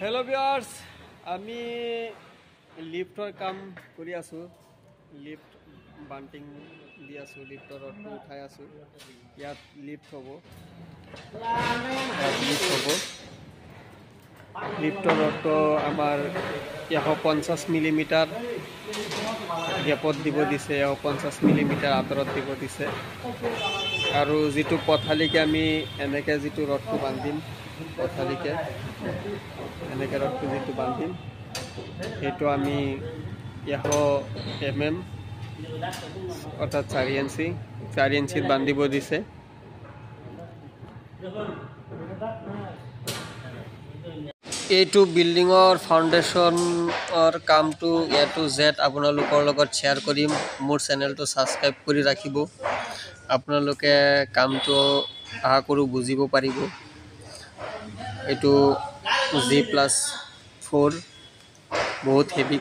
hello viewers आमी lifter काम करि आसु लिफ्ट बांटिंग दि आसु लिफ्टर रडটো उठाई आसु यात लिफ्ट होबो लिफ्टर रडটো आमार 150 मिलीमीटर गैपत দিব দিছে 150 मिलीमीटर आतरत দিব দিছে আৰু যেটো পথালিকে আমি এনেকে যেটো ৰডটো বান্ধিম পথালিকে এনেকে ৰডটো যেটো বান্ধিম এটো আমি 100 mm অৰ্থাৎ 4 ইঞ্চি বান্ধিব দিছে এইটো বিল্ডিংৰ ফাউন্ডেশনৰ কামটো এ টু জেড আপোনালোকৰ লগত শেয়াৰ কৰিম মোৰ চেনেলটো সাবস্ক্ৰাইব কৰি ৰাখিব আপোনালোকে কামটো আহা কৰো বুজিব পাৰিব এইটো G+4 বহুত হেভি